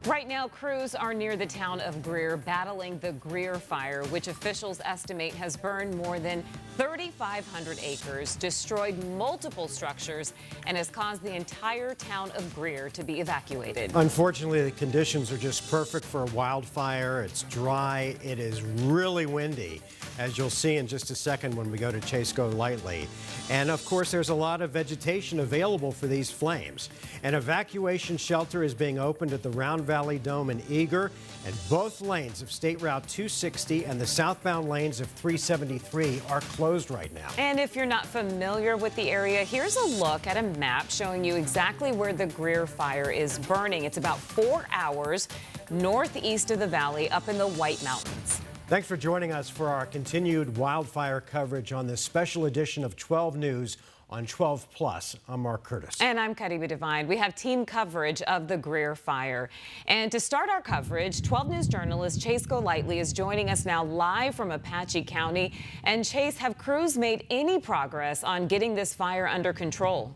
Right now, crews are near the town of Greer battling the Greer fire, which officials estimate has burned more than 3,500 acres, destroyed multiple structures, and has caused the entire town of Greer to be evacuated. Unfortunately, the conditions are just perfect for a wildfire. It's dry. It is really windy, as you'll see in just a second when we go to Chase Go Lightly. And of course, there's a lot of vegetation available for these flames. An evacuation shelter is being opened at the Round Valley Dome in Eager, and both lanes of State Route 260 and the southbound lanes of 373 are closed right now. And if you're not familiar with the area, here's a look at a map showing you exactly where the Greer fire is burning. It's about 4 hours northeast of the valley up in the White Mountains. Thanks for joining us for our continued wildfire coverage on this special edition of 12 News on 12 Plus. I'm Mark Curtis. And I'm Kadiba Devine. We have team coverage of the Greer fire. And to start our coverage, 12 News journalist Chase Go Lightly is joining us now live from Apache County. And Chase, have crews made any progress on getting this fire under control?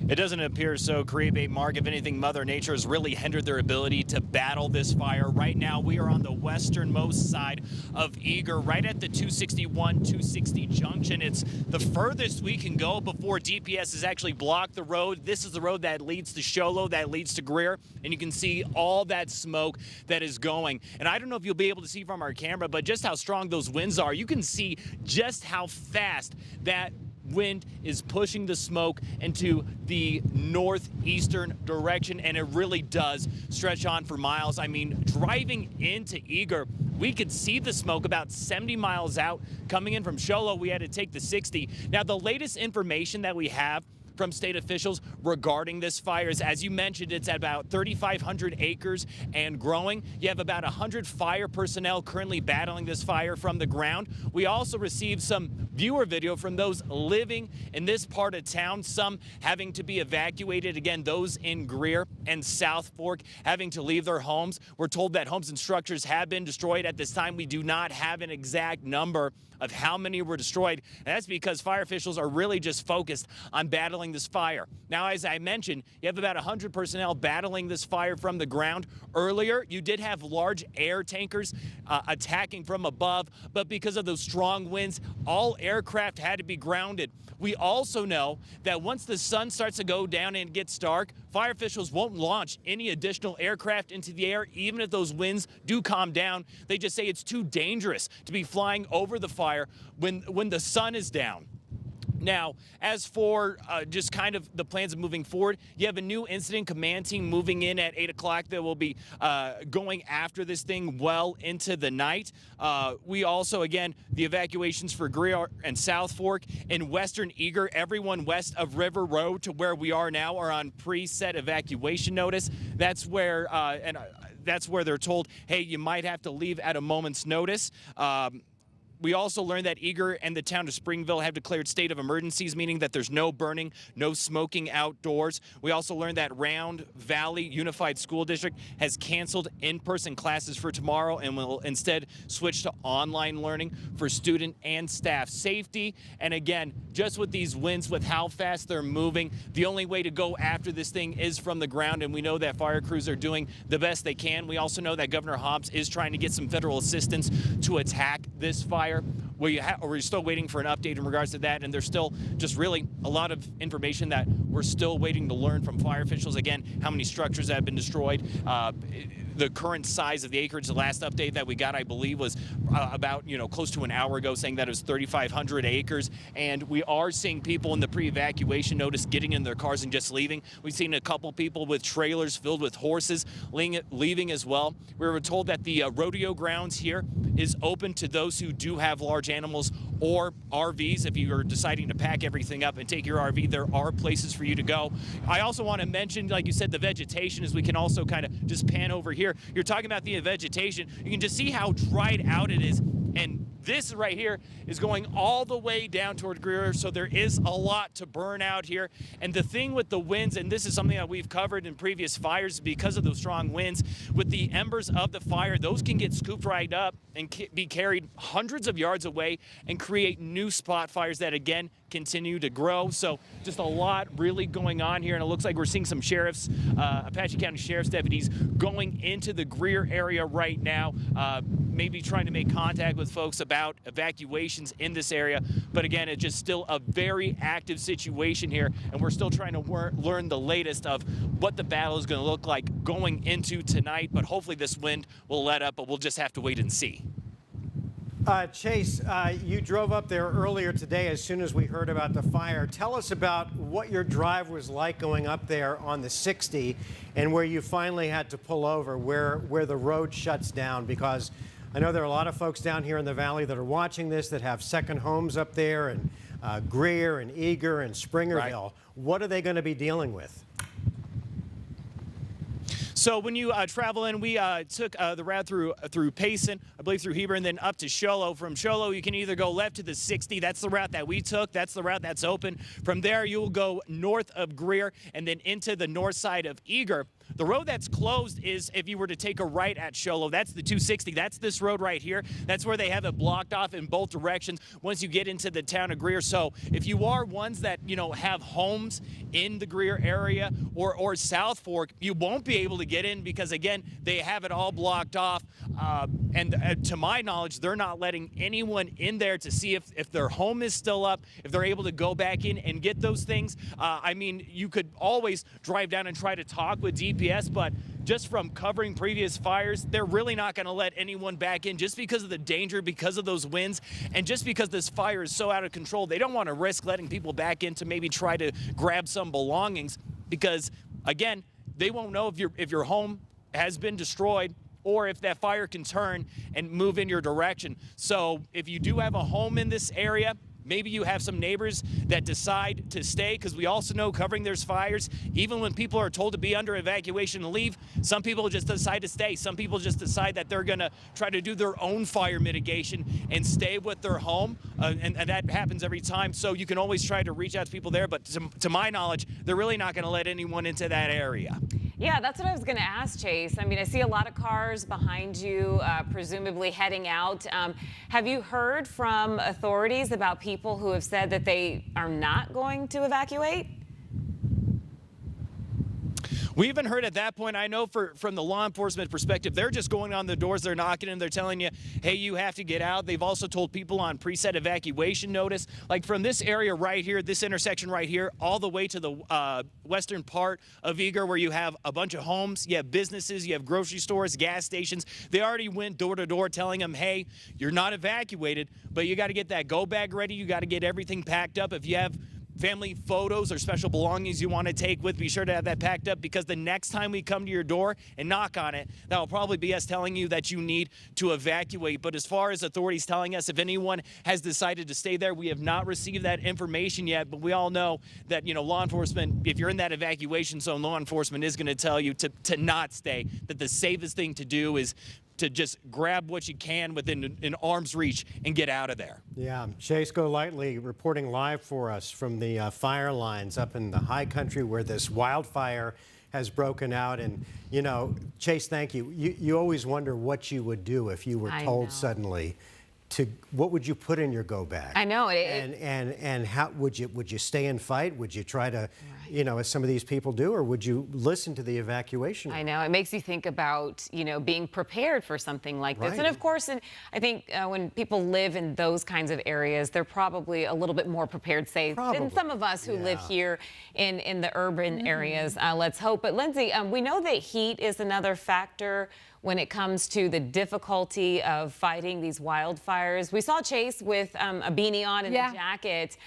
It doesn't appear so, Karibe. Mark, if anything, Mother Nature has really hindered their ability to battle this fire. Right now, we are on the westernmost side of Eager, right at the 261-260 junction. It's the furthest we can go before DPS has actually blocked the road. This is the road that leads to Show Low, that leads to Greer, and you can see all that smoke that is going. And I don't know if you'll be able to see from our camera, but just how strong those winds are. You can see just how fast that wind is pushing the smoke into the northeastern direction, and it really does stretch on for miles. I mean, driving into Eager, we could see the smoke about 70 miles out. Coming in from Show Low, we had to take the 60. Now, the latest information that we have from state officials regarding this fire is, as you mentioned, it's at about 3,500 acres and growing. You have about 100 fire personnel currently battling this fire from the ground. We also received some viewer video from those living in this part of town, some having to be evacuated. Again, those in Greer and South Fork having to leave their homes. We're told that homes and structures have been destroyed. At this time, we do not have an exact number of how many were destroyed. And that's because fire officials are really just focused on battling this fire. Now, as I mentioned, you have about 100 personnel battling this fire from the ground. Earlier, you did have large air tankers attacking from above, but because of those strong winds, all aircraft had to be grounded. We also know that once the sun starts to go down and it gets dark, fire officials won't launch any additional aircraft into the air, even if those winds do calm down. They just say it's too dangerous to be flying over the fire when the sun is down. Now, as for just kind of the plans of moving forward, you have a new incident command team moving in at 8 o'clock that will be going after this thing well into the night. We also, again, the evacuations for Greer and South Fork. In western Eager, everyone west of River Road to where we are now are on preset evacuation notice. That's where that's where they're told, hey, you might have to leave at a moment's notice. We also learned that Eager and the town of Springville have declared state of emergencies, meaning that there's no burning, no smoking outdoors. We also learned that Round Valley Unified School District has canceled in-person classes for tomorrow and will instead switch to online learning for student and staff safety. And again, just with these winds, with how fast they're moving, the only way to go after this thing is from the ground, and we know that fire crews are doing the best they can. We also know that Governor Hobbs is trying to get some federal assistance to attack this fire. We're still waiting for an update in regards to that, and there's still just really a lot of information that we're still waiting to learn from fire officials. Again, how many structures have been destroyed, the current size of the acreage. The last update that we got, I believe, was about close to an hour ago, saying that it was 3,500 acres, and we are seeing people in the pre-evacuation notice getting in their cars and just leaving. We've seen a couple people with trailers filled with horses leaving as well. We were told that the rodeo grounds here is open to those who do have large animals or RVs. If you are deciding to pack everything up and take your RV, there are places for you to go. I also want to mention, like you said, the vegetation, as we can also kind of just pan over here. You're talking about the vegetation. You can just see how dried out it is, and This right here is going all the way down toward Greer, so there is a lot to burn out here. And the thing with the winds, and this is something that we've covered in previous fires, because of those strong winds, with the embers of the fire, those can get scooped right up and be carried hundreds of yards away and create new spot fires that, again, continue to grow. So just a lot really going on here, and it looks like we're seeing some sheriffs, Apache County Sheriff's deputies going into the Greer area right now, maybe trying to make contact with folks about evacuations in this area. But again, it's just still a very active situation here, and we're still trying to learn the latest of what the battle is going to look like going into tonight. But hopefully this wind will let up, but we'll just have to wait and see. Chase, you drove up there earlier today as soon as we heard about the fire. Tell us about what your drive was like going up there on the 60 and where you finally had to pull over, where the road shuts down, because I know there are a lot of folks down here in the valley that are watching this that have second homes up there, and Greer and Eager and Springerville. Right. What are they going to be dealing with? So when you travel in, we took the route through Payson, I believe through Heber, and then up to Show Low. From Show Low, you can either go left to the 60. That's the route that we took. That's the route that's open. From there, you'll go north of Greer and then into the north side of Eager. The road that's closed is if you were to take a right at Show Low. That's the 260. That's this road right here. That's where they have it blocked off in both directions once you get into the town of Greer. So if you are ones that, you know, have homes in the Greer area or South Fork, you won't be able to get in because, again, they have it all blocked off. And to my knowledge, they're not letting anyone in there to see if their home is still up, if they're able to go back in and get those things. I mean, you could always drive down and try to talk with DPS, but just from covering previous fires, they're really not going to let anyone back in just because of the danger, because of those winds, and just because this fire is so out of control. They don't want to risk letting people back in to maybe try to grab some belongings because, again, they won't know if your home has been destroyed or if that fire can turn and move in your direction. So if you do have a home in this area, maybe you have some neighbors that decide to stay, because we also know covering there's fires, even when people are told to be under evacuation and leave, some people just decide to stay. Some people just decide that they're going to try to do their own fire mitigation and stay with their home, and that happens every time. So you can always try to reach out to people there, but to my knowledge, they're really not going to let anyone into that area. Yeah, that's what I was going to ask, Chase. I mean, I see a lot of cars behind you, presumably heading out. Have you heard from authorities about people who have said that they are not going to evacuate? We haven't heard at that point. I know from the law enforcement perspective, they're just going on the doors, they're knocking, and they're telling you, hey, you have to get out. They've also told people on preset evacuation notice, like from this area right here, this intersection right here, all the way to the western part of Eager, where you have a bunch of homes, you have businesses, you have grocery stores, gas stations. They already went door to door telling them, hey, you're not evacuated, but you got to get that go bag ready. You got to get everything packed up. If you have family photos or special belongings you want to take with, be sure to have that packed up, because the next time we come to your door and knock on it, that will probably be us telling you that you need to evacuate. But as far as authorities telling us if anyone has decided to stay there, we have not received that information yet. But we all know that, you know, law enforcement, if you're in that evacuation zone, law enforcement is going to tell you to not stay, that the safest thing to do is to just grab what you can within an arm's reach and get out of there. Yeah, Chase Golightly reporting live for us from the fire lines up in the high country where this wildfire has broken out. And, you know, Chase, thank you. You always wonder what you would do if you were told suddenly what would you put in your go bag? I know. And how would you stay and fight? Would you try to, you know, as some of these people do, or would you listen to the evacuation? I know. It makes you think about, you know, being prepared for something like this. And of course, I think when people live in those kinds of areas, they're probably a little bit more prepared, say, than some of us who live here in the urban areas. Let's hope. But Lindsay, we know that heat is another factor when it comes to the difficulty of fighting these wildfires. We saw Chase with a beanie on and a jacket.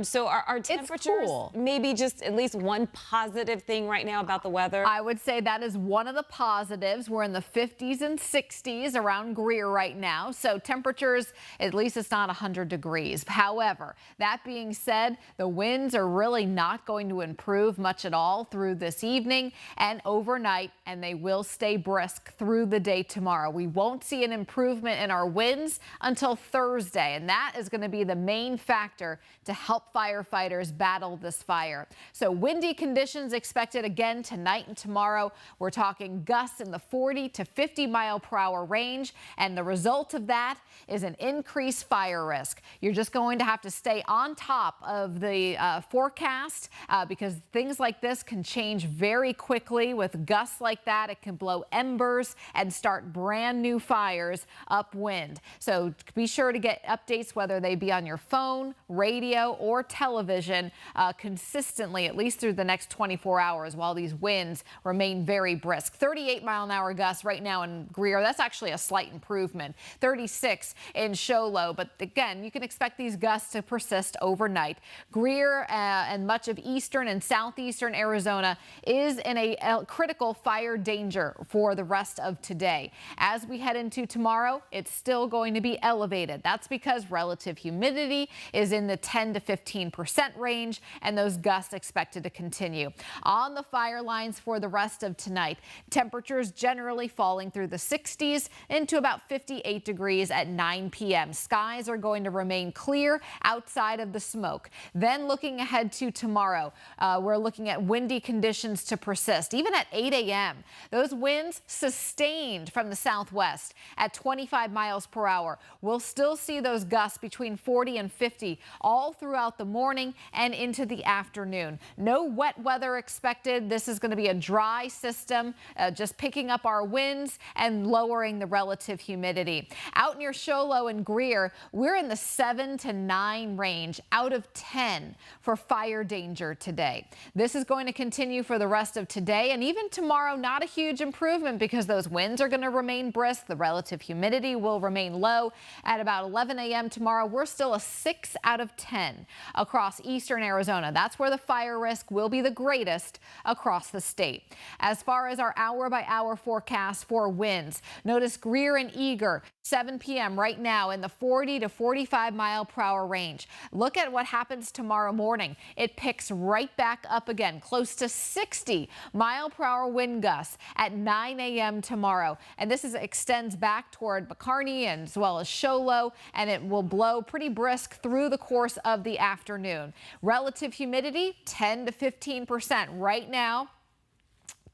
So are temperatures maybe just at least least one positive thing right now about the weather? I would say that is one of the positives. We're in the 50s and 60s around Greer right now. So temperatures, at least it's not 100 degrees. However, that being said, the winds are really not going to improve much at all through this evening and overnight, and they will stay brisk through the day tomorrow. We won't see an improvement in our winds until Thursday, and that is going to be the main factor to help firefighters battle this fire. So windy conditions expected again tonight and tomorrow. We're talking gusts in the 40 to 50 mile per hour range, and the result of that is an increased fire risk. You're just going to have to stay on top of the forecast because things like this can change very quickly. With gusts like that, it can blow embers and start brand new fires upwind. So be sure to get updates, whether they be on your phone, radio, or television consistently, at least through the next 24 hours while these winds remain very brisk. 38-mile-an-hour gusts right now in Greer. That's actually a slight improvement. 36 in Show Low. But again, you can expect these gusts to persist overnight. Greer and much of eastern and southeastern Arizona is in a critical fire danger for the rest of today. As we head into tomorrow, it's still going to be elevated. That's because relative humidity is in the 10 to 15% range, and those gusts expected to continue. On the fire lines for the rest of tonight, temperatures generally falling through the 60s into about 58 degrees at 9 p.m. Skies are going to remain clear outside of the smoke. Then looking ahead to tomorrow, we're looking at windy conditions to persist. Even at 8 a.m., those winds sustained from the southwest at 25 miles per hour. We'll still see those gusts between 40 and 50 all throughout the morning and into the afternoon. No wet weather expected. This is going to be a dry system, just picking up our winds and lowering the relative humidity. Out near Show Low and Greer, we're in the 7 to 9 range out of 10 for fire danger today. This is going to continue for the rest of today and even tomorrow. Not a huge improvement because those winds are going to remain brisk. The relative humidity will remain low. At about 11 a.m. tomorrow, we're still a 6 out of 10 across eastern Arizona. That's where the fire risk will be the greatest across the state. As far as our hour-by-hour forecast for winds, notice Greer and Eager, 7 p.m. right now in the 40 to 45 mile per hour range. Look at what happens tomorrow morning. It picks right back up again, close to 60 mile per hour wind gusts at 9 a.m. tomorrow. And this extends back toward McCarney and as well as Show Low, and it will blow pretty brisk through the course of the afternoon. Relative humidity, 10 to 15% right now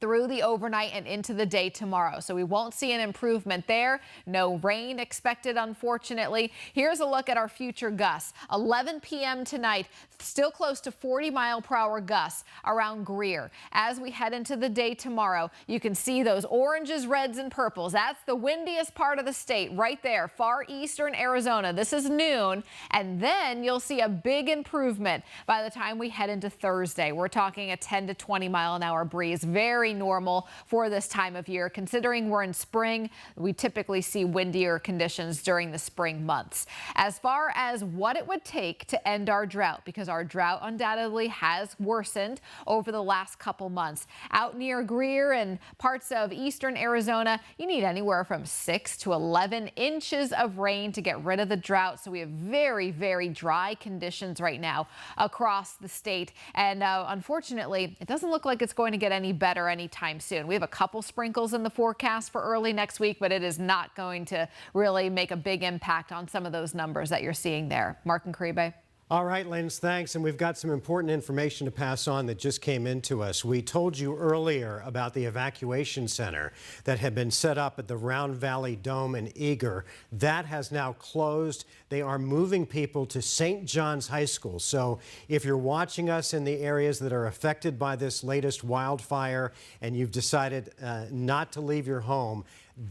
through the overnight and into the day tomorrow. So we won't see an improvement there. No rain expected, unfortunately. Here's a look at our future gusts. 11 p.m. tonight, still close to 40 mile per hour gusts around Greer. As we head into the day tomorrow, you can see those oranges, reds, and purples. That's the windiest part of the state right there, far eastern Arizona. This is noon, and then you'll see a big improvement by the time we head into Thursday. We're talking a 10 to 20 mile an hour breeze. Very normal for this time of year. Considering we're in spring, we typically see windier conditions during the spring months. As far as what it would take to end our drought, because our drought undoubtedly has worsened over the last couple months. Out near Greer and parts of eastern Arizona, you need anywhere from 6 to 11 inches of rain to get rid of the drought. So we have very, very dry conditions right now across the state. And unfortunately, it doesn't look like it's going to get any better anytime soon. We have a couple sprinkles in the forecast for early next week, but it is not going to really make a big impact on some of those numbers that you're seeing there. Mark and Caribe. All right, Linz, thanks. And we've got some important information to pass on that just came into us. We told you earlier about the evacuation center that had been set up at the Round Valley Dome in Eager. That has now closed. They are moving people to St. John's High School. So if you're watching us in the areas that are affected by this latest wildfire and you've decided not to leave your home,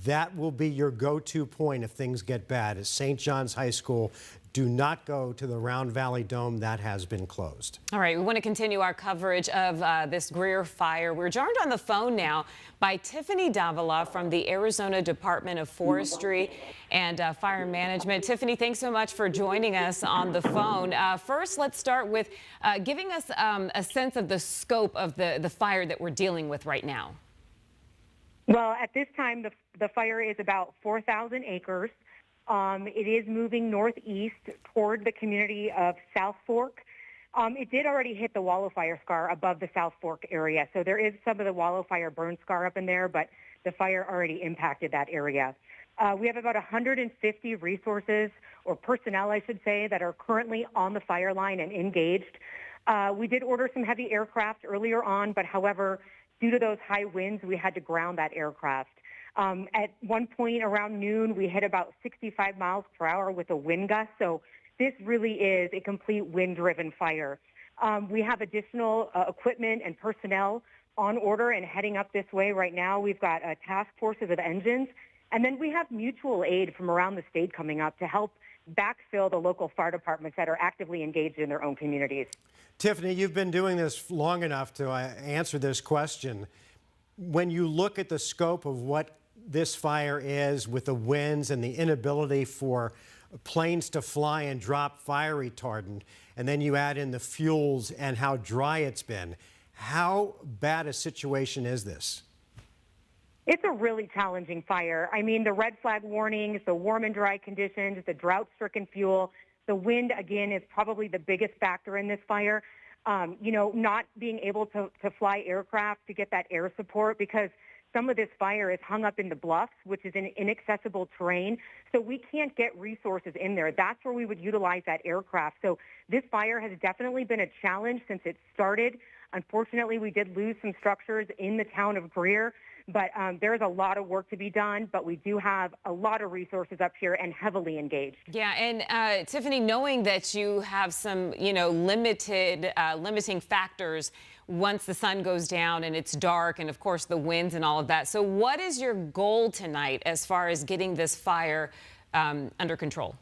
that will be your go-to point if things get bad, is St. John's High School. do not go to the Round Valley Dome. That has been closed. All right, we want to continue our coverage of this Greer fire. We're joined on the phone now by Tiffany Davila from the Arizona Department of Forestry and Fire Management. Tiffany, thanks so much for joining us on the phone. First, let's start with giving us a sense of the scope of the fire that we're dealing with right now. Well, at this time, the fire is about 4,000 acres. It is moving northeast toward the community of South Fork. It did already hit the wildfire scar above the South Fork area, so there is some of the wildfire burn scar up in there, but the fire already impacted that area. We have about 150 resources, or personnel, I should say, that are currently on the fire line and engaged. We did order some heavy aircraft earlier on, but however, due to those high winds, we had to ground that aircraft. At one point around noon, we hit about 65 miles per hour with a wind gust. So this really is a complete wind-driven fire. We have additional equipment and personnel on order and heading up this way right now. We've got task forces of engines. And then we have mutual aid from around the state coming up to help backfill the local fire departments that are actively engaged in their own communities. Tiffany, you've been doing this long enough to answer this question. When you look at the scope of what this fire is with the winds and the inability for planes to fly and drop fire retardant, and then you add in the fuels and how dry it's been, how bad a situation is this? It's a really challenging fire. I mean, the red flag warnings, the warm and dry conditions, the drought-stricken fuel, the wind, again, is probably the biggest factor in this fire. Not being able to fly aircraft to get that air support because some of this fire is hung up in the bluffs, which is an inaccessible terrain. So we can't get resources in there. That's where we would utilize that aircraft. So this fire has definitely been a challenge since it started. Unfortunately, we did lose some structures in the town of Greer, but there's a lot of work to be done. But we do have a lot of resources up here and heavily engaged. Yeah, and Tiffany, knowing that you have some, limiting factors once the sun goes down and it's dark and, of course, the winds and all of that. So what is your goal tonight as far as getting this fire under control?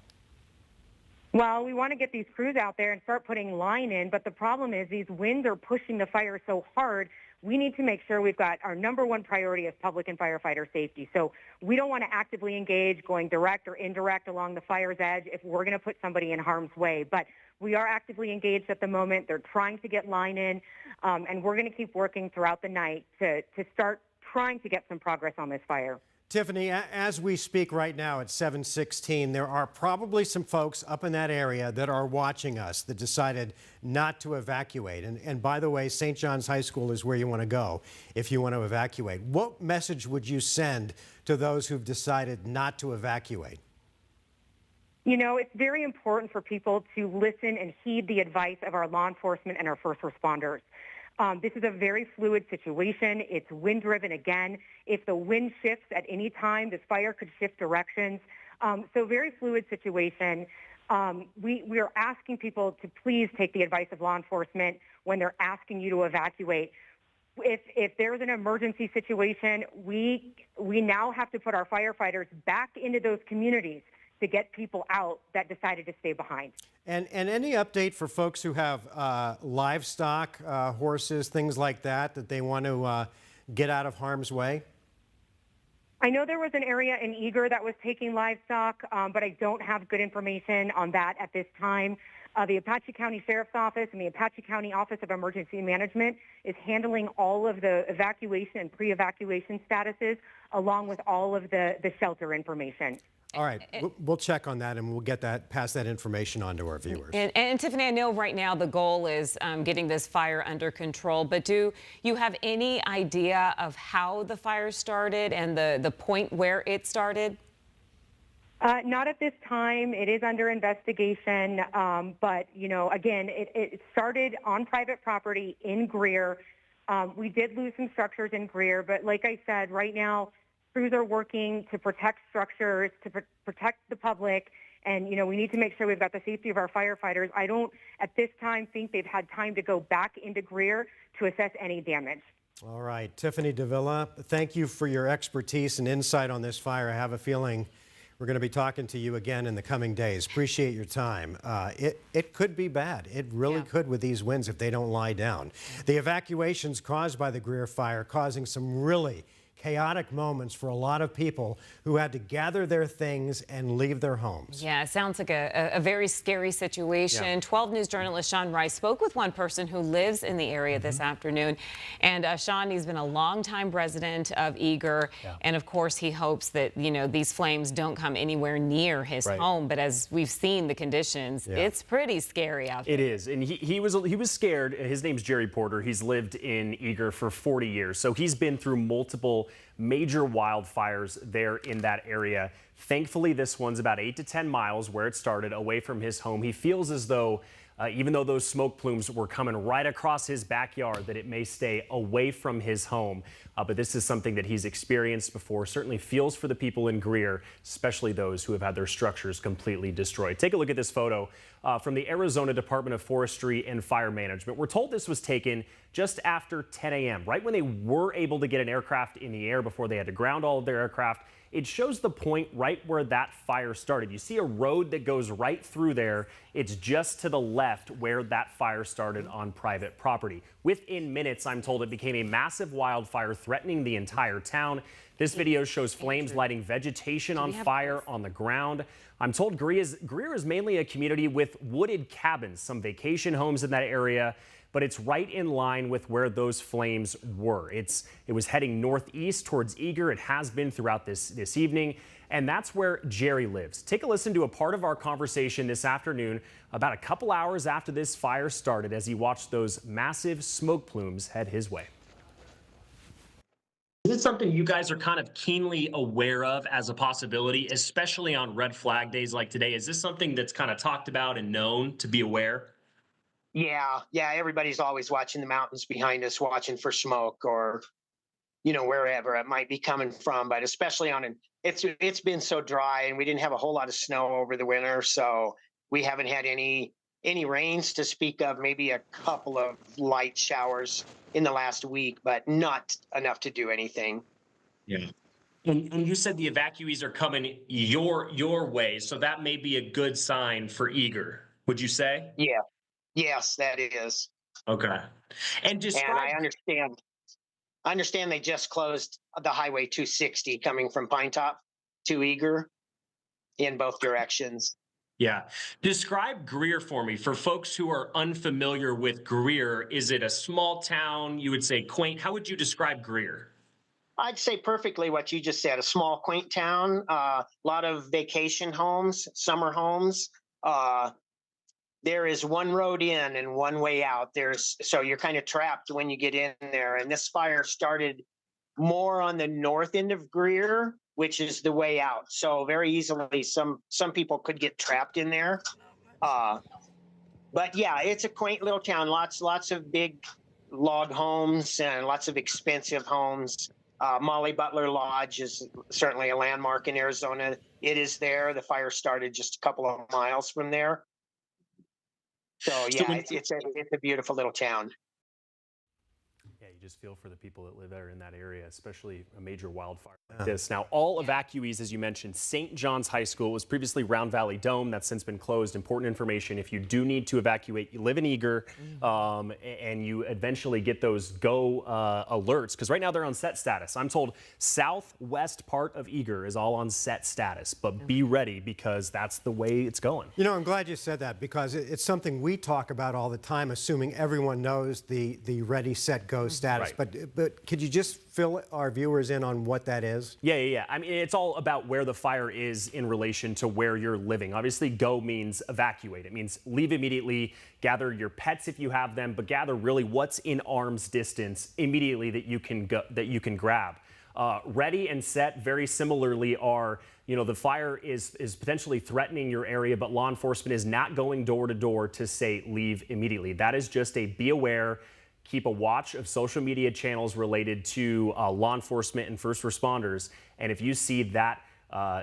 Well, we want to get these crews out there and start putting line in, but the problem is these winds are pushing the fire so hard. We need to make sure we've got our number one priority as public and firefighter safety. So we don't want to actively engage going direct or indirect along the fire's edge if we're going to put somebody in harm's way. But we are actively engaged at the moment. They're trying to get line in, and we're going to keep working throughout the night to start trying to get some progress on this fire. Tiffany, as we speak right now at 7:16, there are probably some folks up in that area that are watching us that decided not to evacuate. And by the way, St. John's High School is where you want to go if you want to evacuate. What message would you send to those who've decided not to evacuate? You know, it's very important for people to listen and heed the advice of our law enforcement and our first responders. This is a very fluid situation. It's wind-driven again. If the wind shifts at any time, this fire could shift directions. So very fluid situation. We are asking people to please take the advice of law enforcement when they're asking you to evacuate. If there's an emergency situation, we now have to put our firefighters back into those communities to get people out that decided to stay behind. And any update for folks who have livestock, horses, things like that they want to get out of harm's way? I know there was an area in Eager that was taking livestock, but I don't have good information on that at this time. The Apache County Sheriff's Office and the Apache County Office of Emergency Management is handling all of the evacuation and pre-evacuation statuses, along with all of the shelter information. All right, we'll check on that and we'll get that, pass that information on to our viewers. And Tiffany, I know right now the goal is getting this fire under control, but do you have any idea of how the fire started and the point where it started? Not at this time. It is under investigation, but, you know, again, it started on private property in Greer. We did lose some structures in Greer, but like I said, right now, crews are working to protect structures, to protect the public, and, you know, we need to make sure we've got the safety of our firefighters. I don't, at this time, think they've had time to go back into Greer to assess any damage. All right, Tiffany Davila, thank you for your expertise and insight on this fire. I have a feeling We're going to be talking to you again in the coming days. Appreciate your time. It could be bad. It really could with these winds if they don't lie down. The evacuations caused by the Greer fire causing some really chaotic moments for a lot of people who had to gather their things and leave their homes. Yeah, it sounds like a very scary situation. Yeah. 12 News journalist Sean Rice spoke with one person who lives in the area this afternoon. And Sean, he's been a longtime resident of Eager. And of course, he hopes that, you know, these flames don't come anywhere near his home. But as we've seen the conditions, it's pretty scary out there. It is. And he was scared. His name's Jerry Porter. He's lived in Eager for 40 years. So he's been through multiple major wildfires there in that area. Thankfully, this one's about 8 to 10 miles where it started, away from his home. He feels as though even though those smoke plumes were coming right across his backyard, that it may stay away from his home. But this is something that he's experienced before. Certainly feels for the people in Greer, especially those who have had their structures completely destroyed. Take a look at this photo from the Arizona Department of Forestry and Fire Management. We're told this was taken just after 10 a.m., right when they were able to get an aircraft in the air before they had to ground all of their aircraft. It shows the point right where that fire started. You see a road that goes right through there. It's just to the left where that fire started on private property. Within minutes, I'm told, it became a massive wildfire threatening the entire town. This video shows flames lighting vegetation on fire on the ground. I'm told Greer is mainly a community with wooded cabins, some vacation homes in that area, but it's right in line with where those flames were. It was heading northeast towards Eager. It has been throughout this evening, and that's where Jerry lives. Take a listen to a part of our conversation this afternoon, about a couple hours after this fire started, as he watched those massive smoke plumes head his way. Is it something you guys are kind of keenly aware of as a possibility, especially on red flag days like today? Is this something that's kind of talked about and known to be aware? Yeah, everybody's always watching the mountains behind us, watching for smoke or, you know, wherever it might be coming from. But especially it's been so dry and we didn't have a whole lot of snow over the winter. So we haven't had any rains to speak of, maybe a couple of light showers in the last week, but not enough to do anything. Yeah. And you said the evacuees are coming your way. So that may be a good sign for Eager, would you say? Yeah. Yes, that is. Okay. And I understand they just closed the Highway 260 coming from Pine Top to Eager in both directions. Yeah. Describe Greer for me. For folks who are unfamiliar with Greer, is it a small town? You would say quaint. How would you describe Greer? I'd say perfectly what you just said, a small, quaint town, a lot of vacation homes, summer homes. There is one road in and one way out. So you're kind of trapped when you get in there. And this fire started more on the north end of Greer, which is the way out. So very easily, some people could get trapped in there. But yeah, it's a quaint little town. Lots of big log homes and lots of expensive homes. Molly Butler Lodge is certainly a landmark in Arizona. It is there. The fire started just a couple of miles from there. So yeah, it's a beautiful little town. Yeah, you just feel for the people that live there in that area, especially a major wildfire like this. Now, all evacuees, as you mentioned, St. John's High School was previously Round Valley Dome. That's since been closed. Important information. If you do need to evacuate, you live in Eager, and you eventually get those go alerts, because right now they're on set status. I'm told southwest part of Eager is all on set status, but be ready because that's the way it's going. You know, I'm glad you said that because it's something we talk about all the time, assuming everyone knows the ready, set, go status. Right. But could you just fill our viewers in on what that is? Yeah. I mean, it's all about where the fire is in relation to where you're living. Obviously, go means evacuate. It means leave immediately, gather your pets if you have them, but gather really what's in arm's distance immediately that you can grab. Ready and set, very similarly, are, you know, the fire is potentially threatening your area, but law enforcement is not going door to door to say leave immediately. That is just a be aware. Keep a watch of social media channels related to law enforcement and first responders. And if you see that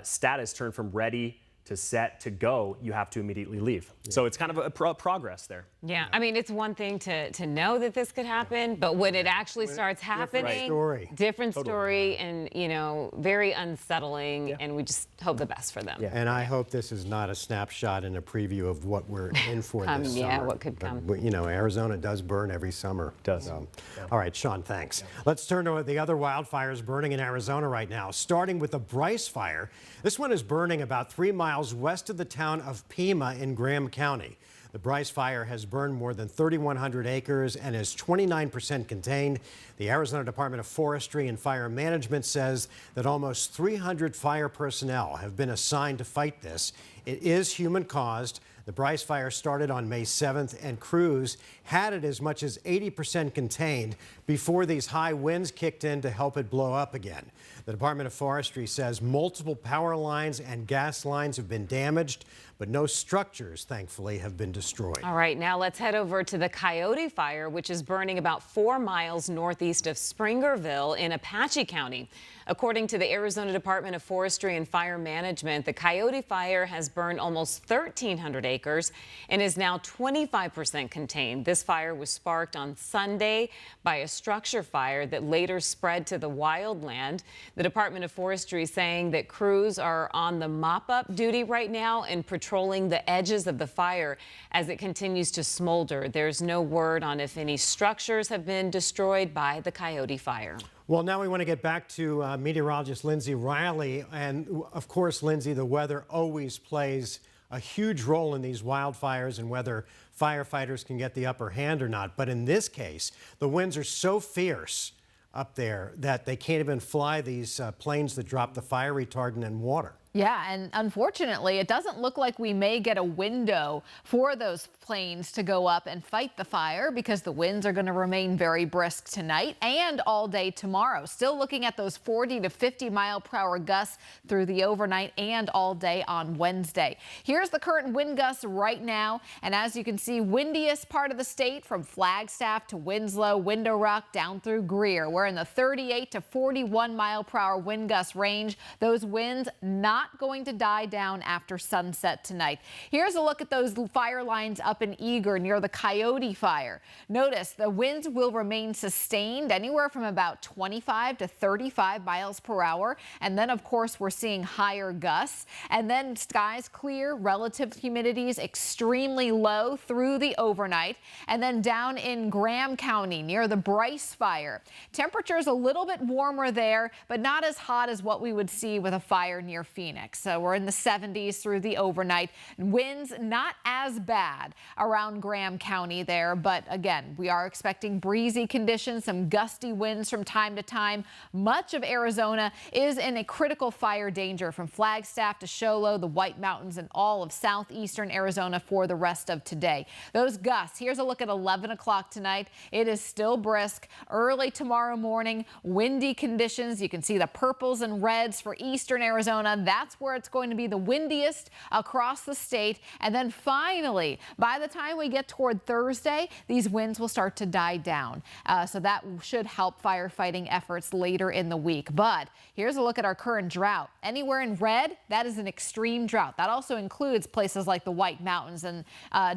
status turn from ready to set, to go, you have to immediately leave. Yeah. So it's kind of a progress there. Yeah, I mean, it's one thing to know that this could happen, but when it actually starts happening, different story, and, you know, very unsettling, and we just hope the best for them. Yeah. And I hope this is not a snapshot and a preview of what we're in for this summer. Yeah, what could come. But, you know, Arizona does burn every summer. It does. All right, Sean, thanks. Let's turn to the other wildfires burning in Arizona right now, starting with the Bryce fire. This one is burning about 3 miles west of the town of Pima in Graham County. The Bryce fire has burned more than 3,100 acres and is 29% contained. The Arizona Department of Forestry and Fire Management says that almost 300 fire personnel have been assigned to fight this. It is human-caused. The Bryce fire started on May 7th, and crews had it as much as 80% contained before these high winds kicked in to help it blow up again. The Department of Forestry says multiple power lines and gas lines have been damaged, but no structures, thankfully, have been destroyed. All right, now let's head over to the Coyote Fire, which is burning about 4 miles northeast of Springerville in Apache County. According to the Arizona Department of Forestry and Fire Management, the Coyote Fire has burned almost 1,300 acres and is now 25% contained. This fire was sparked on Sunday by a structure fire that later spread to the wildland. The Department of Forestry is saying that crews are on the mop-up duty right now and patrolling the edges of the fire as it continues to smolder. There's no word on if any structures have been destroyed by the Coyote Fire. Well, now we want to get back to meteorologist Lindsay Riley. And of course, Lindsay, the weather always plays a huge role in these wildfires and whether firefighters can get the upper hand or not. But in this case, the winds are so fierce up there that they can't even fly these planes that drop the fire retardant and water. Yeah, and unfortunately, it doesn't look like we may get a window for those planes to go up and fight the fire because the winds are going to remain very brisk tonight and all day tomorrow. Still looking at those 40 to 50 mile per hour gusts through the overnight and all day on Wednesday. Here's the current wind gusts right now. And as you can see, windiest part of the state from Flagstaff to Winslow, Window Rock down through Greer. We're in the 38 to 41 mile per hour wind gust range. Those winds not going to die down after sunset tonight. Here's a look at those fire lines up in Eager near the Coyote Fire. Notice the winds will remain sustained anywhere from about 25 to 35 miles per hour. And then, of course, we're seeing higher gusts. And then skies clear, relative humidity is extremely low through the overnight. And then down in Graham County near the Bryce Fire, temperatures a little bit warmer there, but not as hot as what we would see with a fire near Phoenix. So we're in the 70s through the overnight. Winds not as bad around Graham County there, but again, we are expecting breezy conditions, some gusty winds from time to time. Much of Arizona is in a critical fire danger from Flagstaff to Show Low, the White Mountains, and all of southeastern Arizona for the rest of today. Those gusts, here's a look at 11 o'clock tonight. It is still brisk. Early tomorrow morning, windy conditions. You can see the purples and reds for eastern Arizona. That's where it's going to be the windiest across the state. And then finally, by the time we get toward Thursday, these winds will start to die down. So that should help firefighting efforts later in the week. But here's a look at our current drought. Anywhere in red, that is an extreme drought. That also includes places like the White Mountains and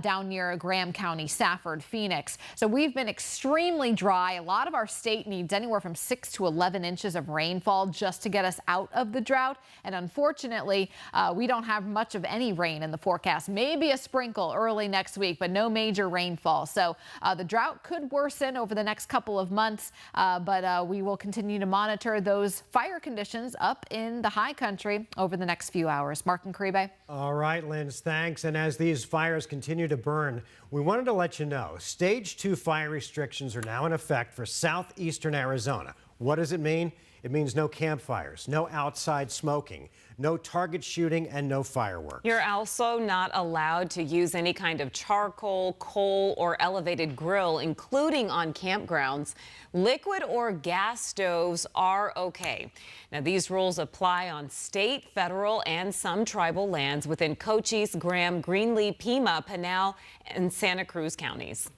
down near Graham County, Safford, Phoenix. So we've been extremely dry. A lot of our state needs anywhere from 6 to 11 inches of rainfall just to get us out of the drought. And unfortunately, we don't have much of any rain in the forecast. Maybe a sprinkle early next week, but no major rainfall. So the drought could worsen over the next couple of months, but we will continue to monitor those fire conditions up in the high country over the next few hours. Mark and Caribe. All right, Linz, thanks. And as these fires continue to burn, we wanted to let you know Stage 2 fire restrictions are now in effect for southeastern Arizona. What does it mean? It means no campfires, no outside smoking, no target shooting, and no fireworks. You're also not allowed to use any kind of charcoal, coal, or elevated grill, including on campgrounds. Liquid or gas stoves are okay. Now, these rules apply on state, federal, and some tribal lands within Cochise, Graham, Greenlee, Pima, Pinal, and Santa Cruz counties.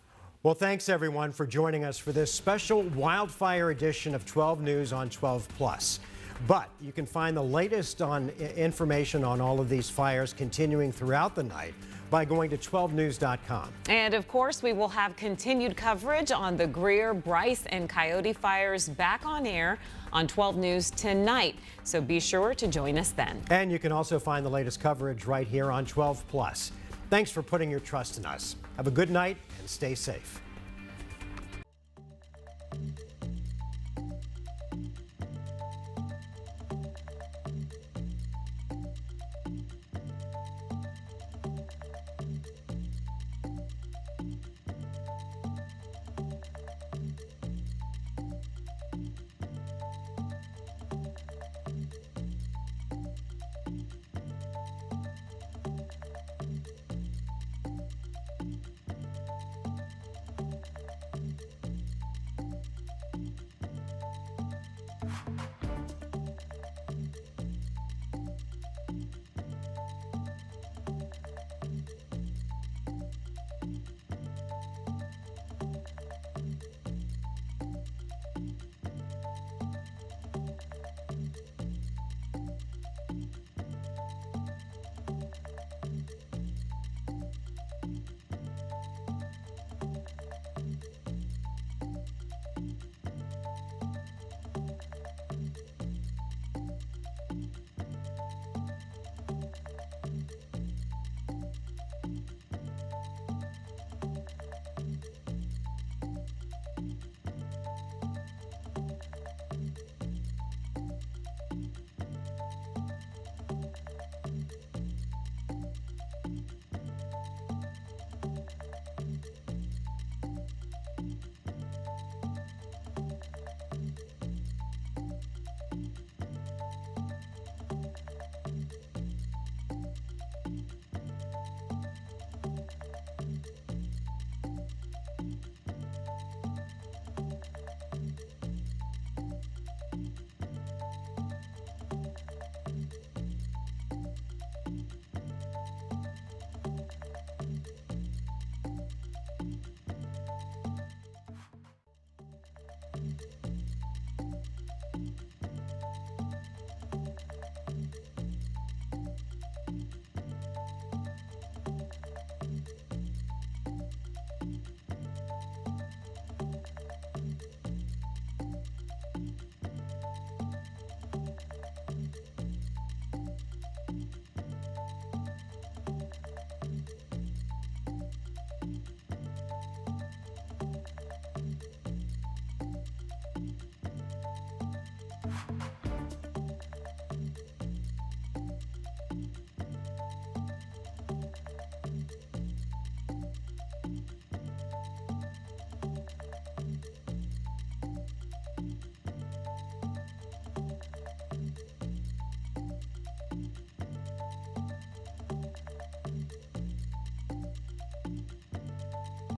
Well, thanks everyone for joining us for this special wildfire edition of 12 News on 12 Plus. But you can find the latest on information on all of these fires continuing throughout the night by going to 12news.com. And of course, we will have continued coverage on the Greer, Bryce, and Coyote fires back on air on 12 News tonight. So be sure to join us then. And you can also find the latest coverage right here on 12 Plus. Thanks for putting your trust in us. Have a good night and stay safe.